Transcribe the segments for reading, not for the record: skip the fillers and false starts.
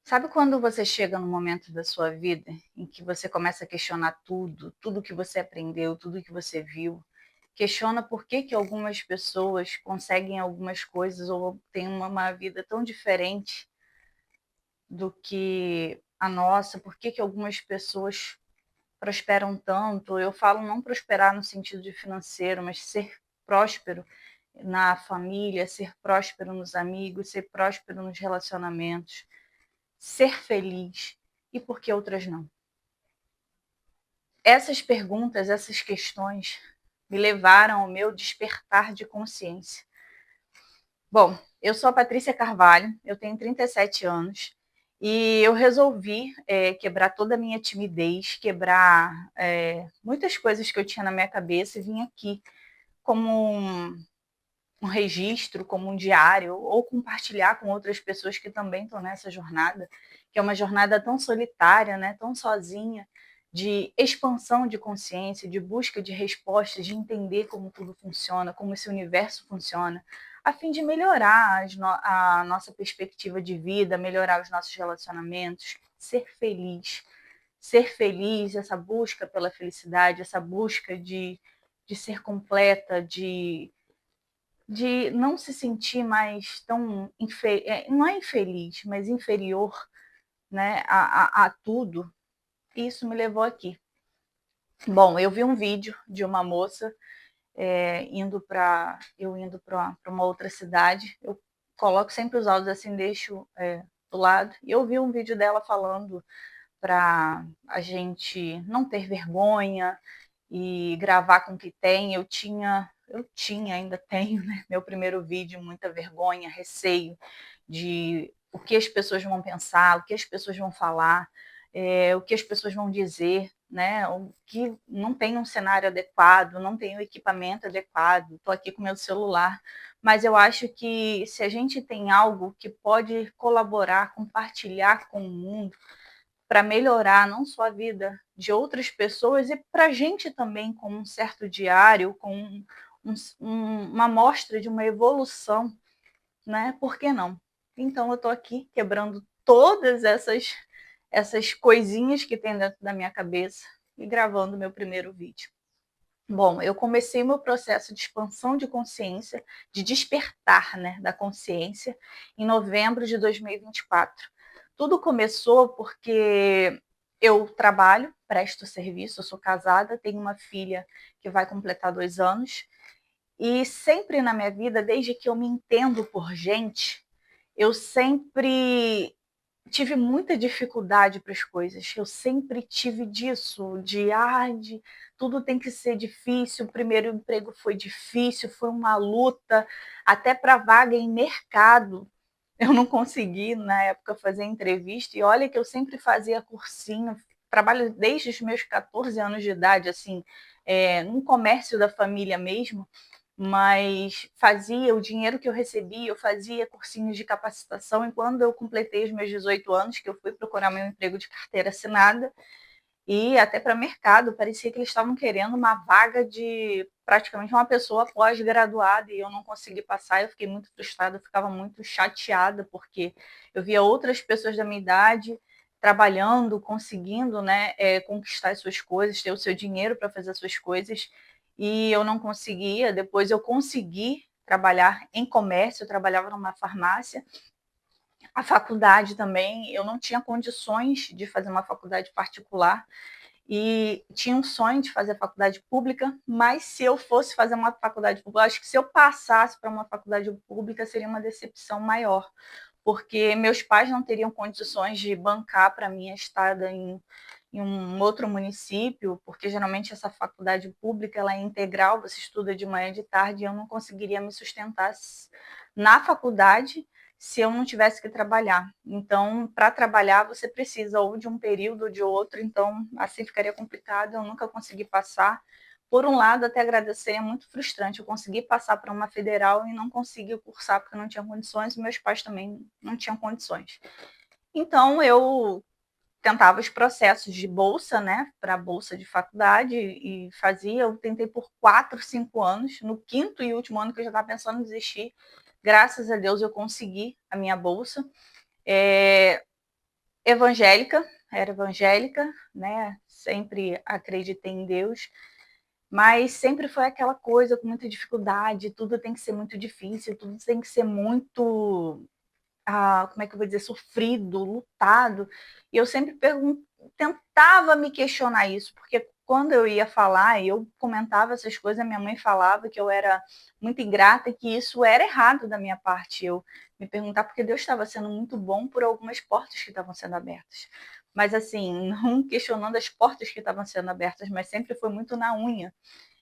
Sabe quando você chega num momento da sua vida em que você começa a questionar tudo, tudo que você aprendeu, tudo que você viu? Questiona por que que algumas pessoas conseguem algumas coisas ou têm uma vida tão diferente do que a nossa, por que que algumas pessoas prosperam tanto? Eu falo não prosperar no sentido de financeiro, mas ser próspero na família, ser próspero nos amigos, ser próspero nos relacionamentos, ser feliz, e por que outras não? Essas perguntas, essas questões me levaram ao meu despertar de consciência. Bom, eu sou a Patrícia Carvalho, eu tenho 37 anos e eu resolvi quebrar toda a minha timidez, quebrar muitas coisas que eu tinha na minha cabeça e vim aqui como um registro, como um diário, ou compartilhar com outras pessoas que também estão nessa jornada, que é uma jornada tão solitária, né, tão sozinha, de expansão de consciência, de busca de respostas, de entender como tudo funciona, como esse universo funciona, a fim de melhorar a nossa perspectiva de vida, melhorar os nossos relacionamentos, ser feliz. Ser feliz, essa busca pela felicidade, essa busca de ser completa, de não se sentir mais tão não é infeliz, mas inferior, né, a tudo. Isso me levou aqui. Bom, eu vi um vídeo de uma moça indo para uma outra cidade. Eu coloco sempre os áudios assim, deixo do lado. E eu vi um vídeo dela falando para a gente não ter vergonha e gravar com o que tem. Eu tinha, ainda tenho, né, meu primeiro vídeo, muita vergonha, receio de o que as pessoas vão pensar, o que as pessoas vão falar, o que as pessoas vão dizer, né? O que não tem um cenário adequado, não tem o equipamento adequado, estou aqui com meu celular, mas eu acho que se a gente tem algo que pode colaborar, compartilhar com o mundo, para melhorar não só a vida de outras pessoas e para a gente também, com um certo diário, com uma amostra de uma evolução, né? Por que não? Então eu estou aqui quebrando todas essas coisinhas que tem dentro da minha cabeça e gravando meu primeiro vídeo. Bom, eu comecei meu processo de expansão de consciência, de despertar, né, da consciência, em novembro de 2024. Tudo começou porque eu trabalho, presto serviço, eu sou casada, tenho uma filha que vai completar 2 anos, e sempre na minha vida, desde que eu me entendo por gente, eu sempre tive muita dificuldade para as coisas. Eu sempre tive disso, de tudo tem que ser difícil. O primeiro emprego foi difícil, foi uma luta, até para vaga em mercado. Eu não consegui, na época, fazer entrevista. E olha que eu sempre fazia cursinho, trabalho desde os meus 14 anos de idade, assim, num comércio da família mesmo, mas fazia o dinheiro que eu recebia, eu fazia cursinhos de capacitação, e quando eu completei os meus 18 anos, que eu fui procurar meu emprego de carteira assinada, e até para mercado, parecia que eles estavam querendo uma vaga de praticamente uma pessoa pós-graduada, e eu não consegui passar. Eu fiquei muito frustrada, eu ficava muito chateada, porque eu via outras pessoas da minha idade trabalhando, conseguindo, né, conquistar as suas coisas, ter o seu dinheiro para fazer as suas coisas, e eu não conseguia. Depois eu consegui trabalhar em comércio, eu trabalhava numa farmácia. A faculdade também, eu não tinha condições de fazer uma faculdade particular, e tinha um sonho de fazer faculdade pública, mas se eu fosse fazer uma faculdade pública, acho que se eu passasse para uma faculdade pública seria uma decepção maior, porque meus pais não teriam condições de bancar para mim a estada em um outro município, porque geralmente essa faculdade pública ela é integral, você estuda de manhã e de tarde, e eu não conseguiria me sustentar na faculdade se eu não tivesse que trabalhar. Então, para trabalhar, você precisa ou de um período ou de outro, então assim ficaria complicado, eu nunca consegui passar. Por um lado, até agradecer, é muito frustrante, eu consegui passar para uma federal e não consegui cursar porque eu não tinha condições, e meus pais também não tinham condições. Então, eu tentava os processos de bolsa, né, para bolsa de faculdade, e fazia. Eu tentei por 4, 5 anos. No quinto e último ano, que eu já estava pensando em desistir, graças a Deus eu consegui a minha bolsa. evangélica, era evangélica, né? Sempre acreditei em Deus, mas sempre foi aquela coisa com muita dificuldade, tudo tem que ser muito difícil, tudo tem que ser muito, como é que eu vou dizer, sofrido, lutado. E eu sempre tentava me questionar isso, porque quando eu ia falar, eu comentava essas coisas, a minha mãe falava que eu era muito ingrata e que isso era errado da minha parte. Eu me perguntar porque Deus estava sendo muito bom por algumas portas que estavam sendo abertas. Mas assim, não questionando as portas que estavam sendo abertas, mas sempre foi muito na unha.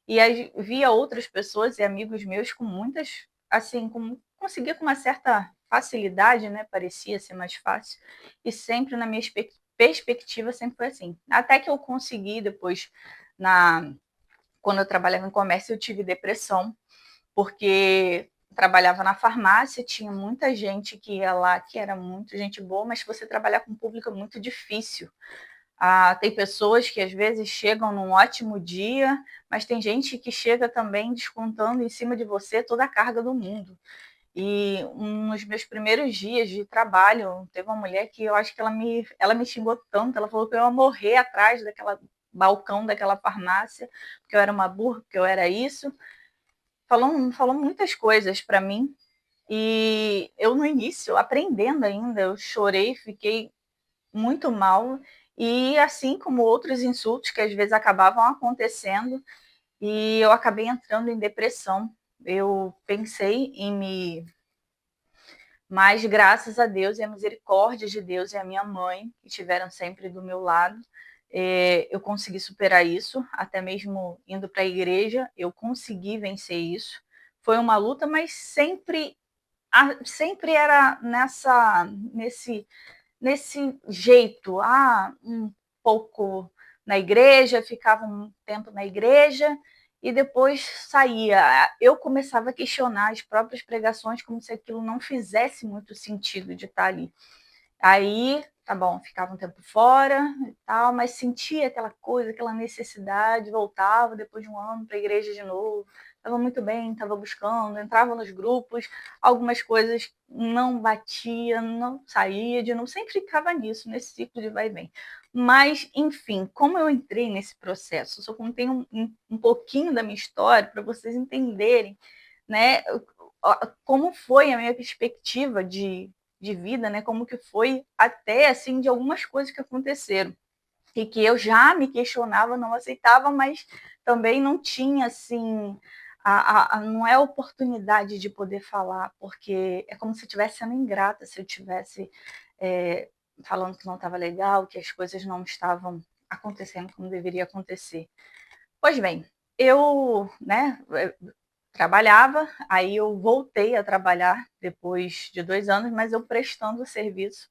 E aí via outras pessoas e amigos meus com muitas, assim, conseguia com uma certa facilidade, né? Parecia ser mais fácil. E sempre na minha perspectiva sempre foi assim. Até que eu consegui depois, quando eu trabalhava em comércio, eu tive depressão, porque trabalhava na farmácia, tinha muita gente que ia lá, que era muito gente boa, mas você trabalhar com público é muito difícil. Tem pessoas que às vezes chegam num ótimo dia, mas tem gente que chega também descontando em cima de você toda a carga do mundo. E nos meus primeiros dias de trabalho, teve uma mulher que eu acho que ela me xingou tanto, ela falou que eu ia morrer atrás daquela balcão daquela farmácia, que eu era uma burra, que eu era isso. Falou muitas coisas para mim. E eu, no início, aprendendo ainda, eu chorei, fiquei muito mal, e assim como outros insultos que às vezes acabavam acontecendo, e eu acabei entrando em depressão. Eu pensei em me. Mas graças a Deus e a misericórdia de Deus e a minha mãe, que estiveram sempre do meu lado, eu consegui superar isso, até mesmo indo para a igreja, eu consegui vencer isso. Foi uma luta, mas sempre era nesse jeito, um pouco na igreja, ficava um tempo na igreja e depois saía. Eu começava a questionar as próprias pregações como se aquilo não fizesse muito sentido de estar ali. Aí, tá bom, ficava um tempo fora e tal, mas sentia aquela coisa, aquela necessidade, voltava depois de um ano para a igreja de novo. Estava muito bem, estava buscando, entrava nos grupos, algumas coisas não batia, não saía de novo, sempre ficava nisso, nesse ciclo de vai e vem. Mas, enfim, como eu entrei nesse processo, só contei um pouquinho da minha história para vocês entenderem, né, como foi a minha perspectiva de vida, né? Como que foi até assim de algumas coisas que aconteceram e que eu já me questionava, não aceitava, mas também não tinha assim não é a oportunidade de poder falar, porque é como se eu estivesse sendo ingrata, se eu estivesse falando que não estava legal, que as coisas não estavam acontecendo como deveria acontecer. Pois bem, eu, né, trabalhava, aí eu voltei a trabalhar depois de 2 anos, mas eu prestando serviço,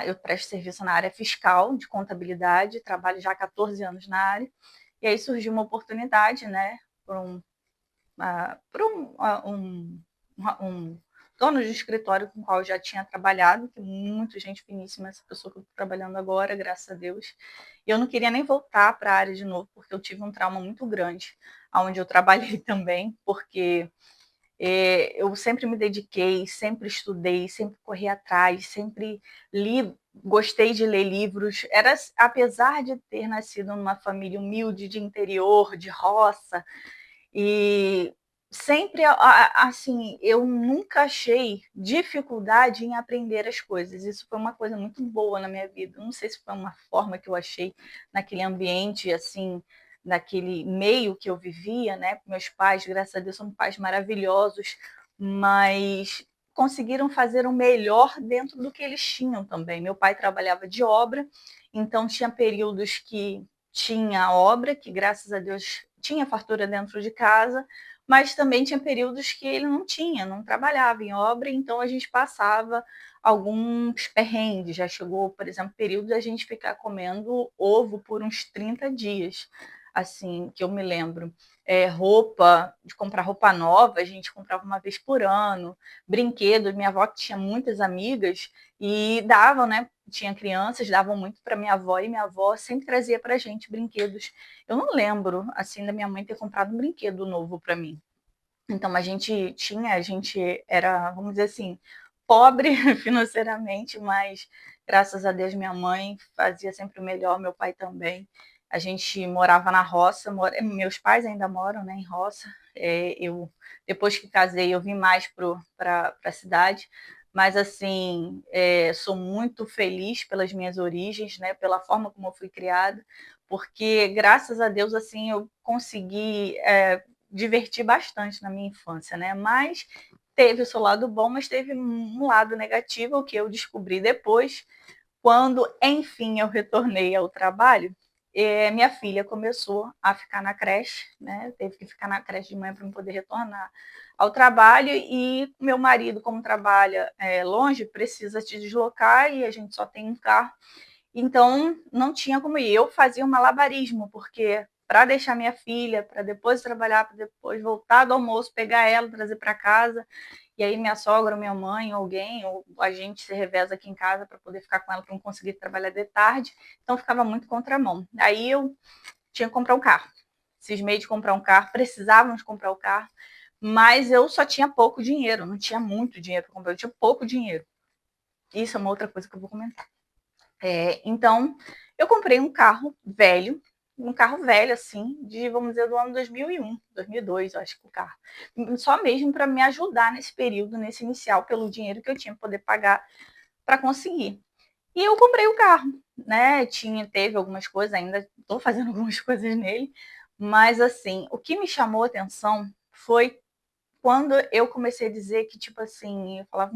eu presto serviço na área fiscal, de contabilidade, trabalho já há 14 anos na área, e aí surgiu uma oportunidade, né, por um dono de escritório com o qual eu já tinha trabalhado, que muita gente finíssima, essa pessoa que eu estou trabalhando agora, graças a Deus. E eu não queria nem voltar para a área de novo, porque eu tive um trauma muito grande, onde eu trabalhei também, porque eu sempre me dediquei, sempre estudei, sempre corri atrás, sempre li, gostei de ler livros. Apesar de ter nascido numa família humilde, de interior, de roça, e sempre, assim, eu nunca achei dificuldade em aprender as coisas. Isso foi uma coisa muito boa na minha vida. Não sei se foi uma forma que eu achei naquele ambiente, assim, naquele meio que eu vivia, né? Meus pais, graças a Deus, são pais maravilhosos, mas conseguiram fazer o melhor dentro do que eles tinham também. Meu pai trabalhava de obra, então tinha períodos que tinha obra, que graças a Deus tinha fartura dentro de casa, mas também tinha períodos que ele não tinha, não trabalhava em obra, então a gente passava alguns perrengues. Já chegou, por exemplo, período da gente ficar comendo ovo por uns 30 dias, assim, que eu me lembro. Roupa, de comprar roupa nova, a gente comprava uma vez por ano, brinquedos, minha avó que tinha muitas amigas e davam, né? Tinha crianças, davam muito para minha avó e minha avó sempre trazia para a gente brinquedos. Eu não lembro, assim, da minha mãe ter comprado um brinquedo novo para mim. Então, a gente era, vamos dizer assim, pobre financeiramente, mas graças a Deus minha mãe fazia sempre o melhor, meu pai também. A gente morava na roça, meus pais ainda moram, né, em roça. Eu, depois que casei, eu vim mais para a cidade, mas assim, sou muito feliz pelas minhas origens, né, pela forma como eu fui criada, porque graças a Deus assim eu consegui divertir bastante na minha infância, né? Mas teve o seu lado bom, mas teve um lado negativo que eu descobri depois, quando, enfim, eu retornei ao trabalho. Minha filha começou a ficar na creche, né? Teve que ficar na creche de manhã para poder retornar ao trabalho, e meu marido, como trabalha longe, precisa se deslocar e a gente só tem um carro. Então, não tinha como ir. Eu fazia um malabarismo, porque para deixar minha filha, para depois trabalhar, para depois voltar do almoço, pegar ela, trazer para casa, e aí minha sogra, minha mãe, alguém, ou a gente se reveza aqui em casa para poder ficar com ela, para não conseguir trabalhar de tarde. Então, ficava muito contramão. Aí eu tinha que comprar um carro. Cismei de comprar um carro, precisávamos comprar o carro, mas eu só tinha pouco dinheiro, não tinha muito dinheiro para comprar, eu tinha pouco dinheiro. Isso é uma outra coisa que eu vou comentar. Então, eu comprei um carro velho, assim, vamos dizer, do ano 2001, 2002, eu acho que o carro. Só mesmo para me ajudar nesse período, nesse inicial, pelo dinheiro que eu tinha para poder pagar para conseguir. E eu comprei o carro, né? Teve algumas coisas, ainda estou fazendo algumas coisas nele, mas assim, o que me chamou a atenção foi quando eu comecei a dizer que, tipo assim, eu falava,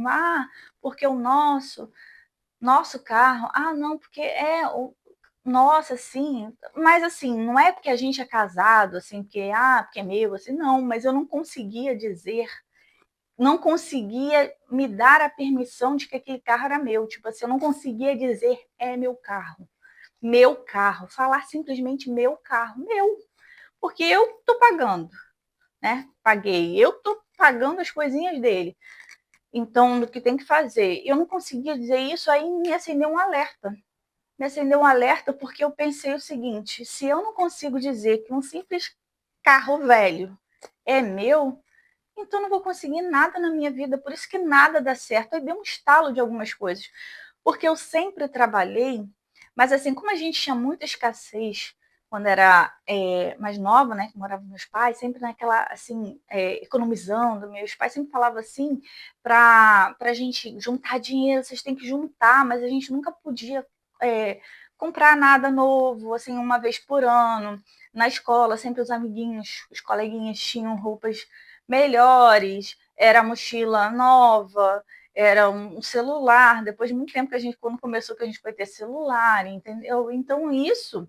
porque o nosso carro, não, porque o nossa, sim, mas assim, não é porque a gente é casado, assim, porque é meu, assim, não, mas eu não conseguia dizer, não conseguia me dar a permissão de que aquele carro era meu, tipo assim, eu não conseguia dizer, é meu carro, falar simplesmente meu, porque eu tô pagando, né, eu tô pagando as coisinhas dele, então, do que tem que fazer. Eu não conseguia dizer isso, aí me acendeu um alerta. Me acendeu um alerta porque eu pensei o seguinte: se eu não consigo dizer que um simples carro velho é meu, então não vou conseguir nada na minha vida, por isso que nada dá certo. Aí deu um estalo de algumas coisas, porque eu sempre trabalhei, mas assim, como a gente tinha muita escassez quando era mais nova, né, que morava com meus pais, sempre naquela, assim, economizando, meus pais sempre falavam assim, para a gente juntar dinheiro, vocês têm que juntar, mas a gente nunca podia comprar nada novo, assim, uma vez por ano. Na escola, sempre os amiguinhos, os coleguinhas tinham roupas melhores, era mochila nova, era um celular. Depois de muito tempo que a gente, quando começou, que a gente foi ter celular, entendeu? Então, isso,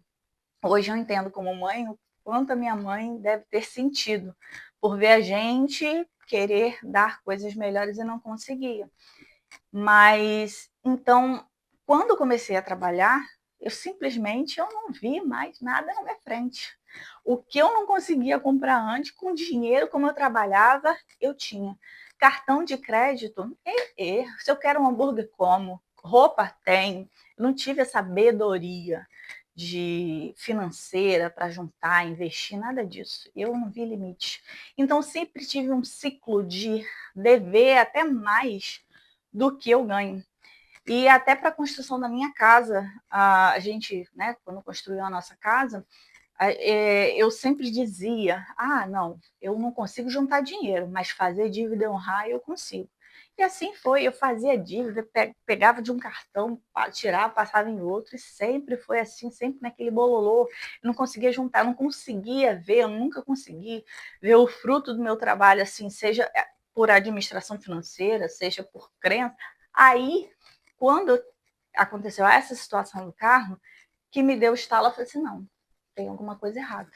hoje eu entendo como mãe, o quanto a minha mãe deve ter sentido por ver a gente querer dar coisas melhores e não conseguia. Mas, então, quando eu comecei a trabalhar, eu não vi mais nada na minha frente. O que eu não conseguia comprar antes, com dinheiro, como eu trabalhava, eu tinha. Cartão de crédito, se eu quero um hambúrguer, como. Roupa, tem. Eu não tive essa sabedoria de financeira para juntar, investir, nada disso. Eu não vi limite. Então, sempre tive um ciclo de dever até mais do que eu ganho. E até para a construção da minha casa, a gente, né, quando construiu a nossa casa, eu sempre dizia, não, eu não consigo juntar dinheiro, mas fazer dívida e honrar eu consigo. E assim foi, eu fazia dívida, pegava de um cartão, tirava, passava em outro, e sempre foi assim, sempre naquele bololô. Eu não conseguia juntar, eu não conseguia ver, eu nunca consegui ver o fruto do meu trabalho, assim, seja por administração financeira, seja por crença. Aí, quando aconteceu essa situação do carro, que me deu estalo, eu falei assim, não, tem alguma coisa errada.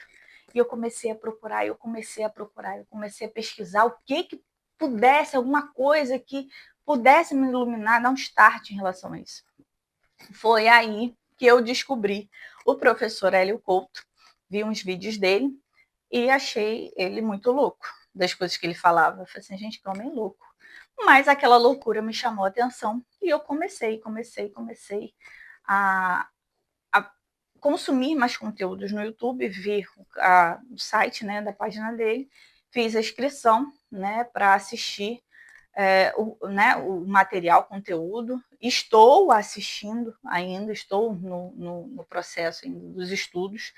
E eu comecei a procurar, eu comecei a pesquisar o que pudesse, alguma coisa que pudesse me iluminar, dar um start em relação a isso. Foi aí que eu descobri o professor Hélio Couto, vi uns vídeos dele e achei ele muito louco, das coisas que ele falava. Eu falei assim, gente, que homem louco. Mas aquela loucura me chamou a atenção e eu comecei a consumir mais conteúdos no YouTube, vi o site, né, da página dele, fiz a inscrição, né, para assistir o material, conteúdo. Estou assistindo ainda, estou no processo ainda dos estudos,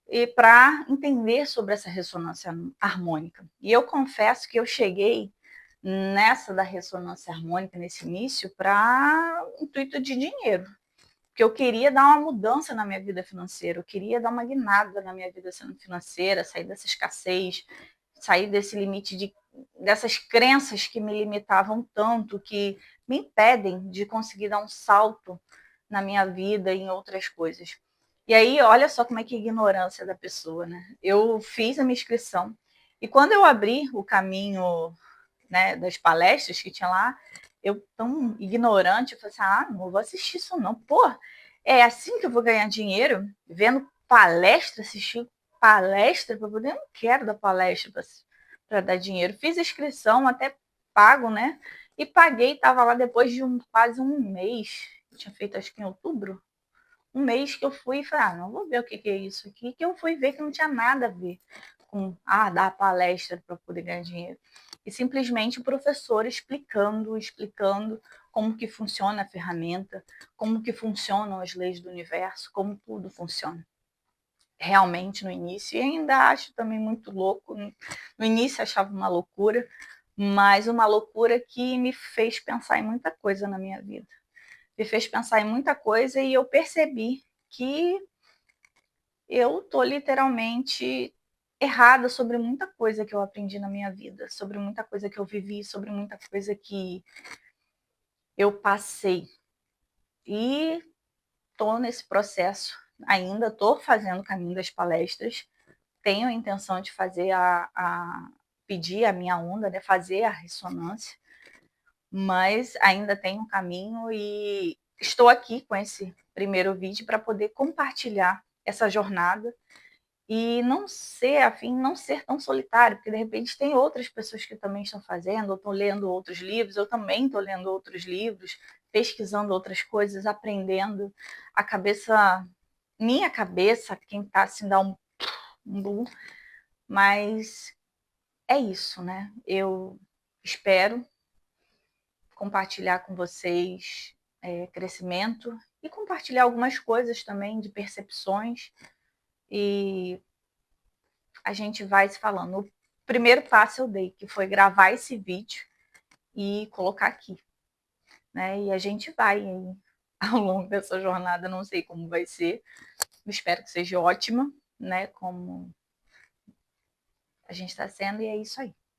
e para entender sobre essa ressonância harmônica. E eu confesso que eu cheguei nessa da ressonância harmônica, nesse início, para intuito de dinheiro. Porque eu queria dar uma mudança na minha vida financeira, eu queria dar uma guinada na minha vida financeira, sair dessa escassez, sair desse limite dessas crenças que me limitavam tanto, que me impedem de conseguir dar um salto na minha vida e em outras coisas. E aí, olha só como é que é a ignorância da pessoa, né? Eu fiz a minha inscrição e quando eu abri o caminho, né, das palestras que tinha lá, eu tão ignorante, eu falei assim, não vou assistir isso não. Pô, é assim que eu vou ganhar dinheiro? Vendo palestra, assistir palestra para poder? Eu não quero dar palestra para dar dinheiro. Fiz inscrição, até pago, né? E paguei, estava lá depois de quase um mês. Eu tinha feito acho que em outubro. Um mês que eu fui e falei, não vou ver o que é isso aqui, que eu fui ver que não tinha nada a ver com dar palestra para poder ganhar dinheiro. E simplesmente o professor explicando como que funciona a ferramenta, como que funcionam as leis do universo, como tudo funciona. Realmente no início, e ainda acho também muito louco, no início achava uma loucura, mas uma loucura que me fez pensar em muita coisa na minha vida. Me fez pensar em muita coisa e eu percebi que eu tô literalmente errada sobre muita coisa que eu aprendi na minha vida, sobre muita coisa que eu vivi, sobre muita coisa que eu passei. E tô nesse processo, ainda tô fazendo o caminho das palestras, tenho a intenção de fazer pedir a minha onda, né, fazer a ressonância, mas ainda tem um caminho e estou aqui com esse primeiro vídeo para poder compartilhar essa jornada e não ser tão solitário, porque de repente tem outras pessoas que também estão fazendo, ou estão lendo outros livros, eu também estou lendo outros livros, pesquisando outras coisas, aprendendo. Minha cabeça, quem está assim, dá um boom, mas é isso, né? Eu espero compartilhar com vocês crescimento e compartilhar algumas coisas também de percepções e a gente vai se falando. O primeiro passo eu dei, que foi gravar esse vídeo e colocar aqui, né? E a gente vai aí, ao longo dessa jornada, não sei como vai ser, espero que seja ótima, né? Como a gente está sendo, e é isso aí.